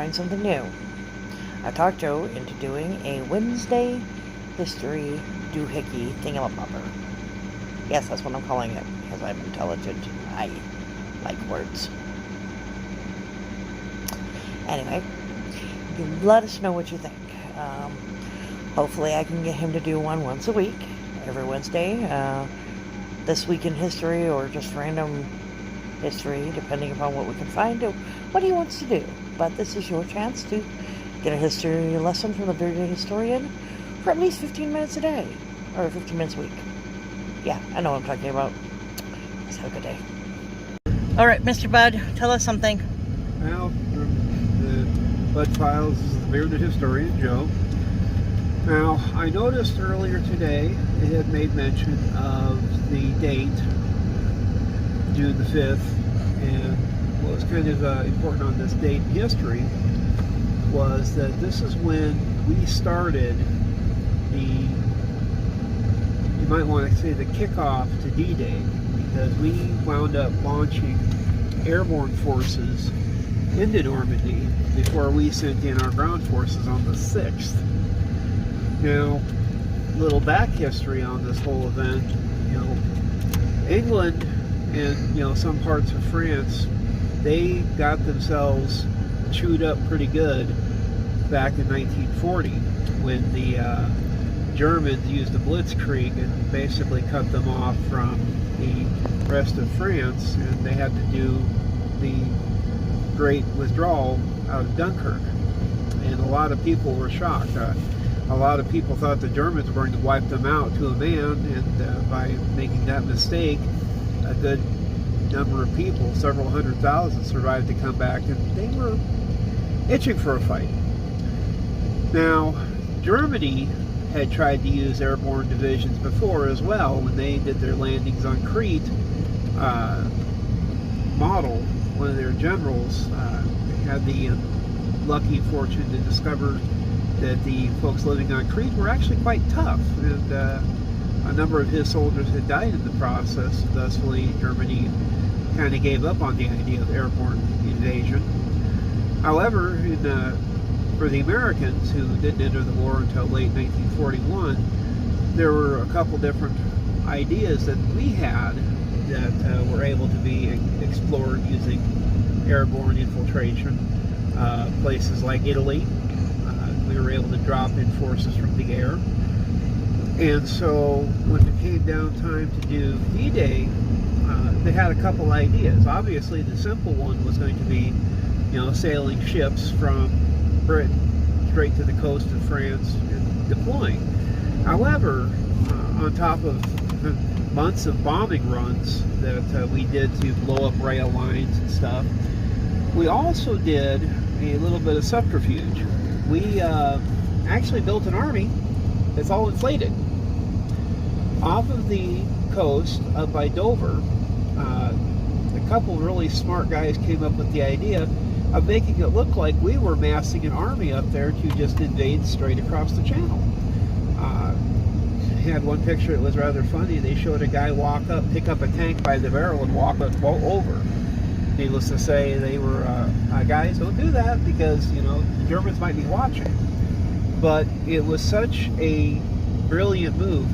trying something new. I talked Joe into doing a Wednesday history doohickey thingamabobber. Yes, that's what I'm calling it, because I'm intelligent. I like words. Anyway, you let us know what you think. Hopefully I can get him to do one once a week, every Wednesday. This week in history, or just random history, depending upon what we can find, or what he wants to do. But this is your chance to get a history lesson from the bearded historian for at least 15 minutes a day, or 15 minutes a week. Yeah, I know what I'm talking about. Let's have a good day. All right, Mr. Bud, tell us something. Well, the Bud Files is the bearded historian, Joe. Now, I noticed earlier today it had made mention of the date, June the 5th, and what was kind of important on this date in history was that this is when we started you might want to say the kickoff to D-Day, because we wound up launching airborne forces into Normandy before we sent in our ground forces on the 6th. Now, little back history on this whole event, England and, some parts of France, they got themselves chewed up pretty good back in 1940 when the Germans used the blitzkrieg and basically cut them off from the rest of France, and they had to do the Great Withdrawal out of Dunkirk. And a lot of people were shocked. A lot of people thought the Germans were going to wipe them out to a man, and by making that mistake, a good number of people, several 100,000, survived to come back, and they were itching for a fight. Now, Germany had tried to use airborne divisions before as well when they did their landings on Crete. Model, one of their generals, had the lucky fortune to discover that the folks living on Crete were actually quite tough, and a number of his soldiers had died in the process. Thusly, Germany kind of gave up on the idea of airborne invasion. However, for the Americans, who didn't enter the war until late 1941, there were a couple different ideas that we had that were able to be explored using airborne infiltration. Places like Italy, we were able to drop in forces from the air. And so when it came down time to do D-Day, they had a couple ideas. Obviously, the simple one was going to be, sailing ships from Britain straight to the coast of France and deploying. However, on top of months of bombing runs that we did to blow up rail lines and stuff, we also did a little bit of subterfuge. We actually built an army that's all inflated. Off of the coast, up by Dover, a couple really smart guys came up with the idea of making it look like we were massing an army up there to just invade straight across the channel. Had one picture that was rather funny. They showed a guy walk up, pick up a tank by the barrel, and walk over. Needless to say, they were guys, don't do that, because the Germans might be watching. But it was such a brilliant move.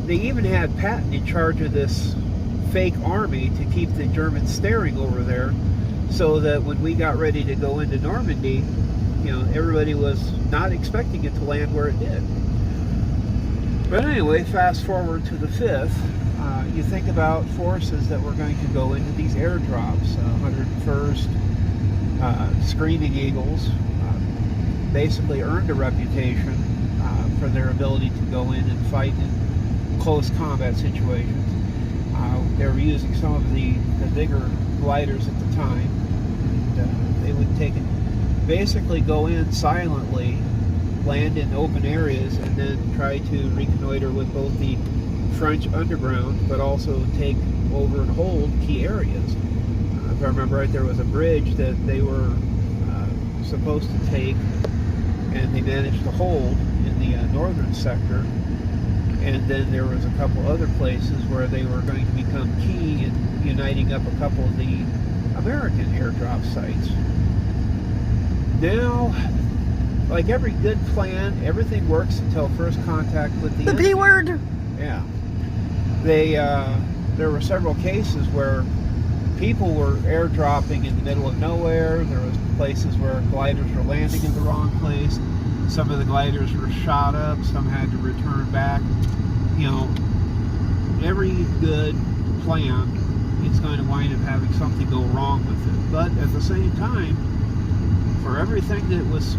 They even had Patton in charge of this fake army to keep the Germans staring over there, so that when we got ready to go into Normandy, everybody was not expecting it to land where it did. But anyway, fast forward to the 5th, you think about forces that were going to go into these airdrops. 101st, Screaming Eagles, basically earned a reputation for their ability to go in and fight in close combat situations. They were using some of the bigger gliders at the time, and they would basically go in silently, land in open areas, and then try to reconnoiter with both the French underground, but also take over and hold key areas. If I remember right, there was a bridge that they were supposed to take, and they managed to hold in the northern sector. And then there was a couple other places where they were going to become key in uniting up a couple of the American airdrop sites. Now, like every good plan, everything works until first contact with the enemy. B word. Yeah. There were several cases where people were airdropping in the middle of nowhere. There was places where gliders were landing in the wrong place. Some of the gliders were shot up. Some had to return back. You know, every good plan is going to wind up having something go wrong with it. But at the same time, for everything that was,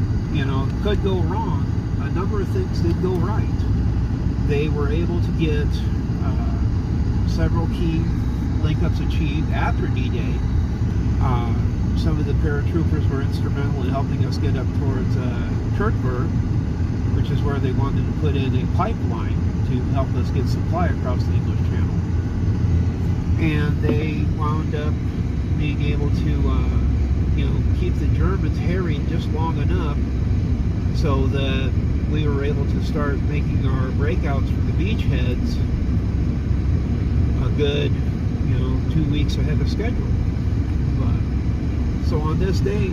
could go wrong, a number of things did go right. They were able to get several key link-ups achieved after D-Day. Some of the paratroopers were instrumental in helping us get up towards Kirkburg, which is where they wanted to put in a pipeline to help us get supply across the English Channel. And they wound up being able to, keep the Germans harried just long enough so that we were able to start making our breakouts from the beachheads a good, 2 weeks ahead of schedule. But, so on this day,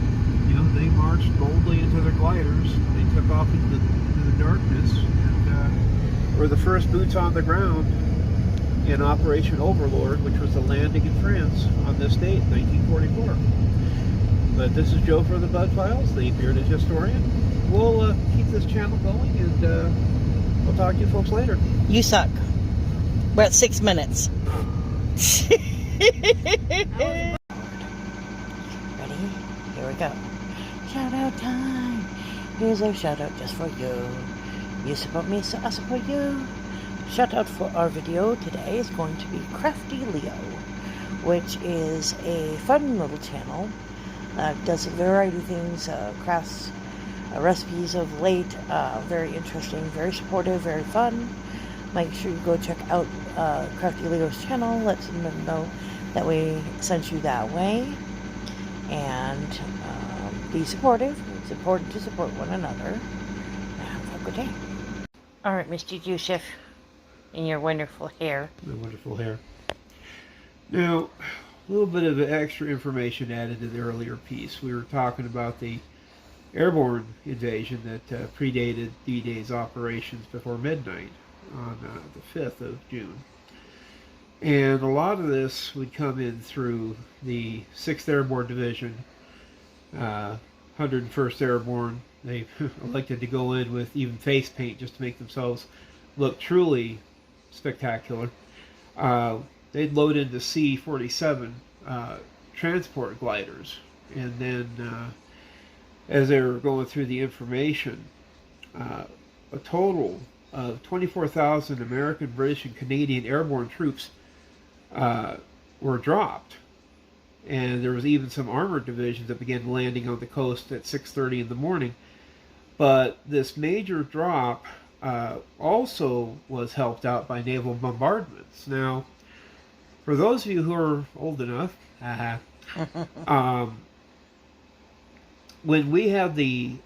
they marched boldly into their gliders. They took off into the darkness and were the first boots on the ground in Operation Overlord, which was the landing in France on this date, 1944. But this is Joe for the Bud Files, the bearded historian. We'll keep this channel going, and we'll talk to you folks later. You suck. We're at 6 minutes. Ready? Here we go. Shout out time. Here's our shout out just for you. You support me, so I support you. Shout out for our video today is going to be CraftyLeo, which is a fun little channel. Does a variety of things, crafts, recipes of late, very interesting, very supportive, very fun. Make sure you go check out CraftyLeo's channel. Let them know that we sent you that way. And be supportive. It's important to support one another. Have a good day. All right, Mr. Yusuf, in your wonderful hair. My wonderful hair. Now, a little bit of extra information added to the earlier piece. We were talking about the airborne invasion that predated D-Day's operations before midnight on the 5th of June. And a lot of this would come in through the 6th Airborne Division, 101st Airborne. They elected to go in with even face paint just to make themselves look truly spectacular. They'd load into C-47 transport gliders, and then as they were going through the information, a total of 24,000 American, British, and Canadian airborne troops were dropped. And there was even some armored divisions that began landing on the coast at 6:30 in the morning. But this major drop also was helped out by naval bombardments. Now, for those of you who are old enough, when we had the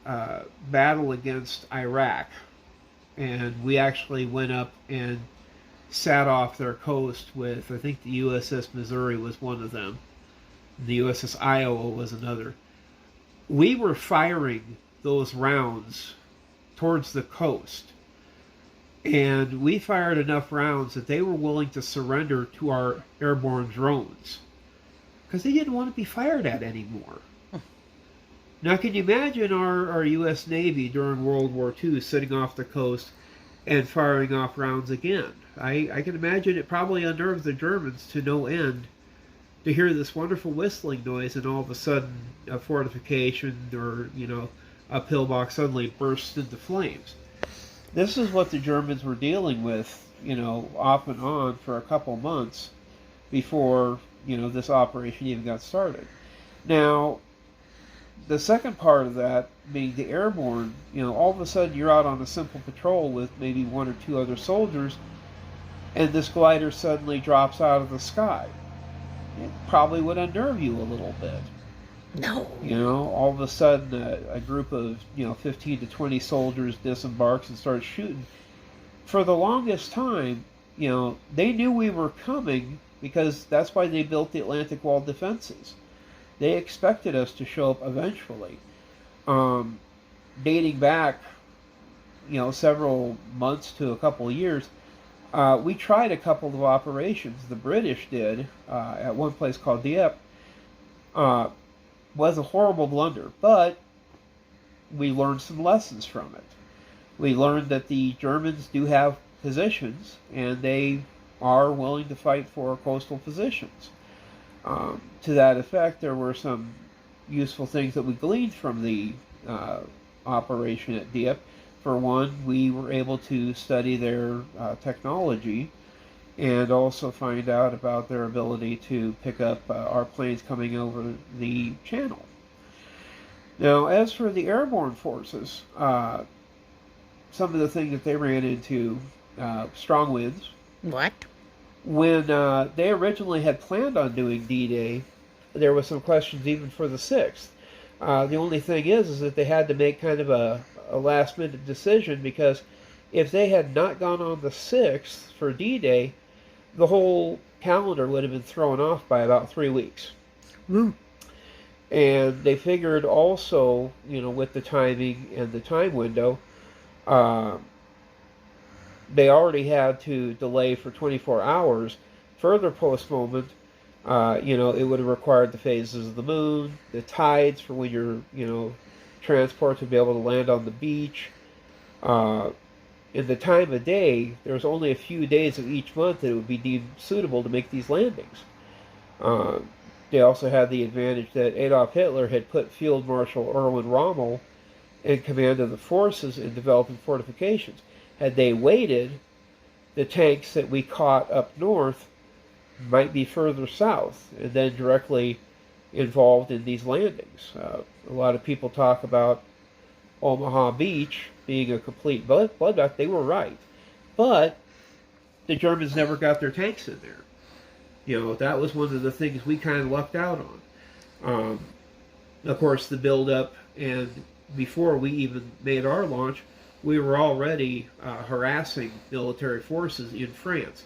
battle against Iraq, and we actually went up and sat off their coast with, I think the USS Missouri was one of them, the USS Iowa was another. We were firing those rounds towards the coast, and we fired enough rounds that they were willing to surrender to our airborne drones because they didn't want to be fired at anymore. Now, can you imagine our U.S. Navy during World War II sitting off the coast and firing off rounds again? I can imagine it probably unnerved the Germans to no end to hear this wonderful whistling noise and all of a sudden a fortification or, a pillbox suddenly bursts into flames. This is what the Germans were dealing with, off and on for a couple months before, this operation even got started. Now, the second part of that being the airborne, all of a sudden you're out on a simple patrol with maybe one or two other soldiers, and this glider suddenly drops out of the sky. It probably would unnerve you a little bit. No. All of a sudden a group of, 15 to 20 soldiers disembarks and starts shooting. For the longest time, they knew we were coming because that's why they built the Atlantic Wall defenses. They expected us to show up eventually. dating back, several months to a couple of years, we tried a couple of operations. The British did at one place called Dieppe. Was a horrible blunder, but we learned some lessons from it. We learned that the Germans do have positions, and they are willing to fight for coastal positions. To that effect, there were some useful things that we gleaned from the operation at Dieppe. For one, we were able to study their technology and also find out about their ability to pick up our planes coming over the channel. Now, as for the airborne forces, some of the things that they ran into, strong winds. What? When they originally had planned on doing D-Day, there was some questions even for the 6th. The only thing is that they had to make kind of a last-minute decision, because if they had not gone on the 6th for D-Day, the whole calendar would have been thrown off by about 3 weeks. Mm. And they figured also, with the timing and the time window, they already had to delay for 24 hours. Further postponement, it would have required the phases of the moon, the tides for when your, transport to be able to land on the beach. In the time of day, there was only a few days of each month that it would be deemed suitable to make these landings. They also had the advantage that Adolf Hitler had put Field Marshal Erwin Rommel in command of the forces in developing fortifications. Had they waited, the tanks that we caught up north might be further south and then directly involved in these landings. A lot of people talk about Omaha Beach being a complete bloodbath. They were right. But the Germans never got their tanks in there. That was one of the things we kind of lucked out on. Of course, the build-up, and before we even made our launch, we were already harassing military forces in France.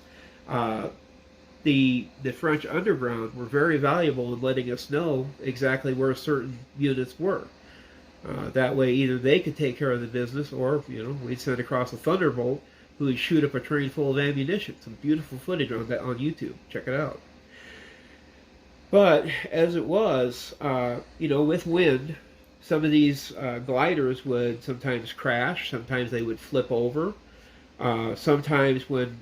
The French underground were very valuable in letting us know exactly where certain units were. That way, either they could take care of the business, or we'd send across a thunderbolt who would shoot up a train full of ammunition. Some beautiful footage on that on YouTube. Check it out. But as it was, with wind, some of these gliders would sometimes crash. Sometimes they would flip over. Sometimes when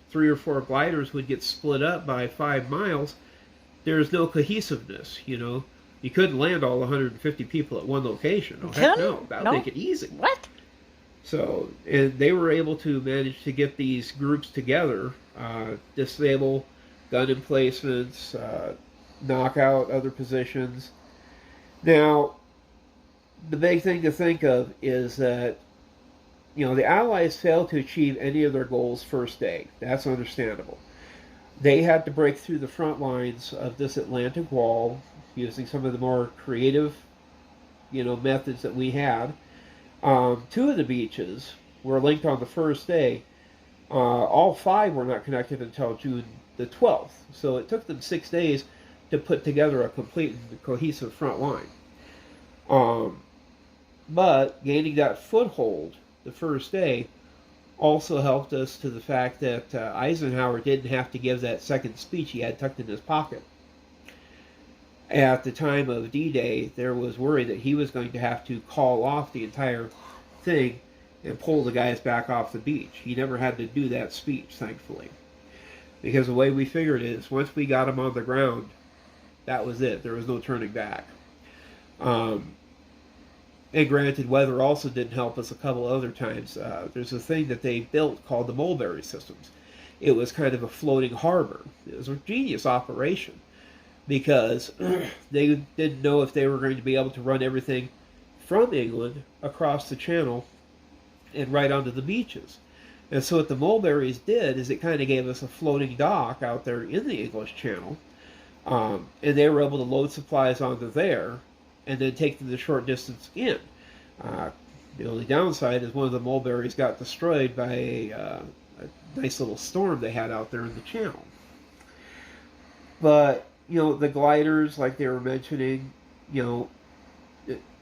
3 or 4 gliders would get split up by 5 miles, there's no cohesiveness. You couldn't land all 150 people at one location. Oh, heck no. That would make it easy. What? So, and they were able to manage to get these groups together, disable gun emplacements, knock out other positions. Now, the big thing to think of is that, the Allies failed to achieve any of their goals first day. That's understandable. They had to break through the front lines of this Atlantic wall using some of the more creative, methods that we had. 2 of the beaches were linked on the first day. All 5 were not connected until June the 12th. So it took them 6 days to put together a complete and cohesive front line. But gaining that foothold the first day also helped us to the fact that Eisenhower didn't have to give that second speech he had tucked in his pocket. At the time of D-Day, there was worry that he was going to have to call off the entire thing and pull the guys back off the beach. He never had to do that speech, thankfully. Because the way we figured it is, once we got him on the ground, that was it. There was no turning back. And granted, weather also didn't help us a couple other times. There's a thing that they built called the mulberry systems. It was kind of a floating harbor. It was a genius operation, because they didn't know if they were going to be able to run everything from England across the channel and right onto the beaches. And so what the mulberries did is it kind of gave us a floating dock out there in the English Channel, and they were able to load supplies onto there and then take them the short distance in. The only downside is one of the mulberries got destroyed by a nice little storm they had out there in the channel. But, the gliders, like they were mentioning,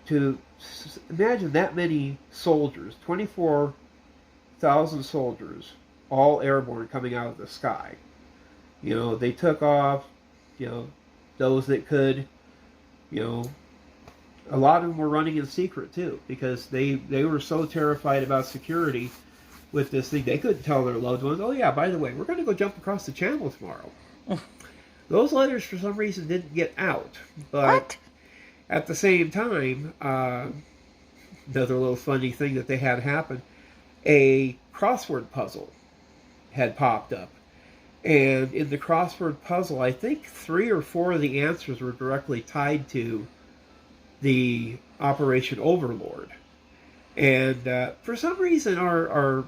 imagine that many soldiers, 24,000 soldiers, all airborne coming out of the sky. You know, they took off, you know, those that could, you know, a lot of them were running in secret too, because they were so terrified about security with this thing. They couldn't tell their loved ones, oh yeah, by the way, we're going to go jump across the channel tomorrow. Those letters for some reason didn't get out. But What? at the same time, another little funny thing that they had happen, a crossword puzzle had popped up. And in the crossword puzzle, I think 3 or 4 of the answers were directly tied to the Operation Overlord. And for some reason, our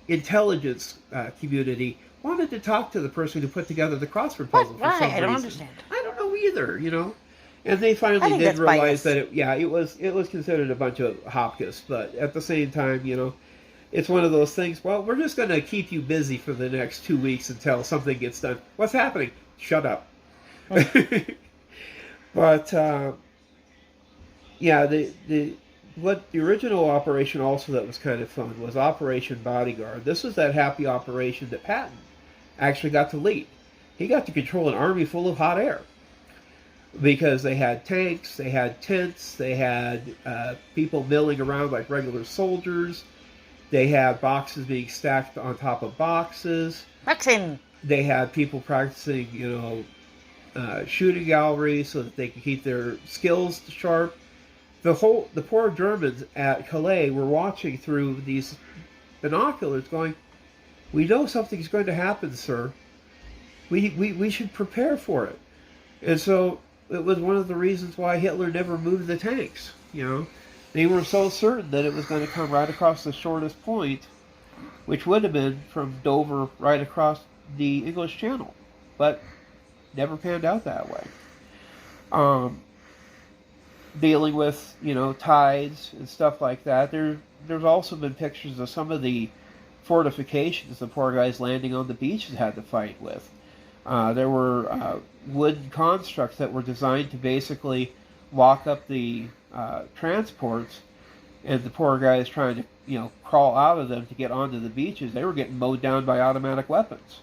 intelligence community wanted to talk to the person who put together the crossword puzzle. Why? For some I don't reason. understand. I don't know either, you know. And they finally I think did that's realize bias. that it was considered a bunch of hopkis, but at the same time, you know, it's one of those things. Well, we're just going to keep you busy for the next 2 weeks until something gets done. What's happening? Shut up. But yeah, what the original operation also that was kind of fun was Operation Bodyguard. This was that happy operation that Patton actually got to lead. He got to control an army full of hot air, because they had tanks, they had tents, they had people milling around like regular soldiers. They had boxes being stacked on top of boxes. Maxim. They had people practicing, you know, shooting galleries so that they could keep their skills sharp. The poor Germans at Calais were watching through these binoculars going, we know something's going to happen, sir. We should prepare for it. And so it was one of the reasons why Hitler never moved the tanks, you know. They were so certain that it was going to come right across the shortest point, which would have been from Dover right across the English Channel. But never panned out that way. Dealing with, you know, tides and stuff like that. There's also been pictures of some of the fortifications the poor guys landing on the beaches had to fight with. There were wooden constructs that were designed to basically lock up the transports, and the poor guys trying to, you know, crawl out of them to get onto the beaches. They were getting mowed down by automatic weapons.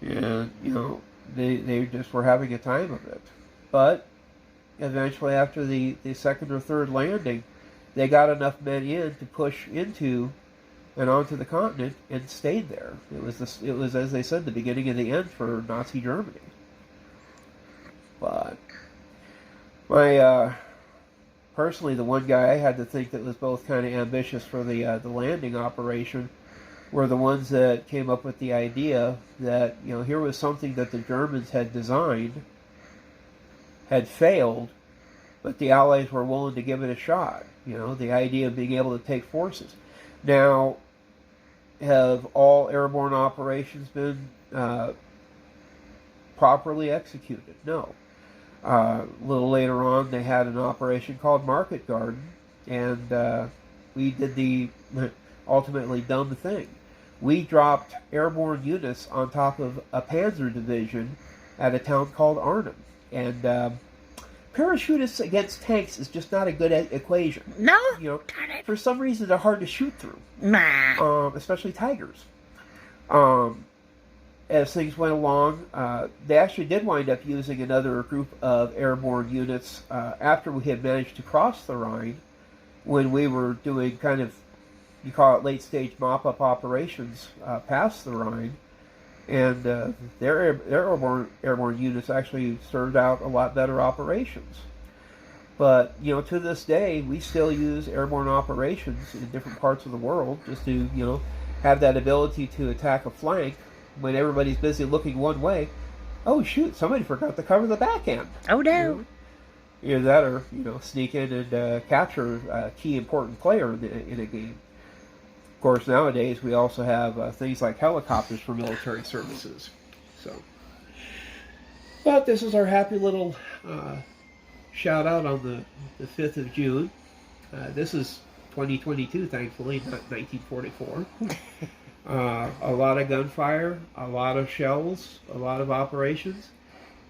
And, you know, they just were having a time of it. But eventually, after the second or third landing, they got enough men in to push into and onto the continent and stayed there. It was, as they said, the beginning and the end for Nazi Germany. But personally, the one guy I had to think that was both kind of ambitious for the landing operation were the ones that came up with the idea that, you know, here was something that the Germans had designed, had failed, but the Allies were willing to give it a shot. You know, the idea of being able to take forces. Now, have all airborne operations been properly executed? No. A little later on, they had an operation called Market Garden, and we did the ultimately dumb thing. We dropped airborne units on top of a panzer division at a town called Arnhem. And parachutists against tanks is just not a good equation. No? You know, for some reason they're hard to shoot through. Nah. Especially Tigers. As things went along, they actually did wind up using another group of airborne units after we had managed to cross the Rhine, when we were doing kind of, you call it late-stage mop-up operations past the Rhine. And their airborne units actually served out a lot better operations. But, you know, to this day, we still use airborne operations in different parts of the world just to, you know, have that ability to attack a flank when everybody's busy looking one way. Oh, shoot, somebody forgot to cover the back end. Oh, no. You know? Either that or, you know, sneak in and capture a key important player in a game. Of course, nowadays we also have things like helicopters for military services. So, but this is our happy little shout out on the 5th of June. This is 2022, thankfully, not 1944. A lot of gunfire, a lot of shells, a lot of operations,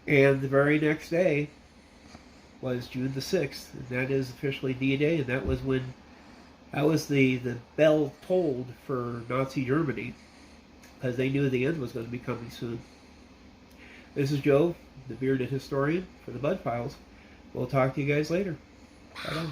and the very next day, was June the 6th, and that is officially D-Day, and that was when the bell tolled for Nazi Germany, because they knew the end was going to be coming soon. This is Joe, the bearded historian for the Bud Files. We'll talk to you guys later. Bye-bye.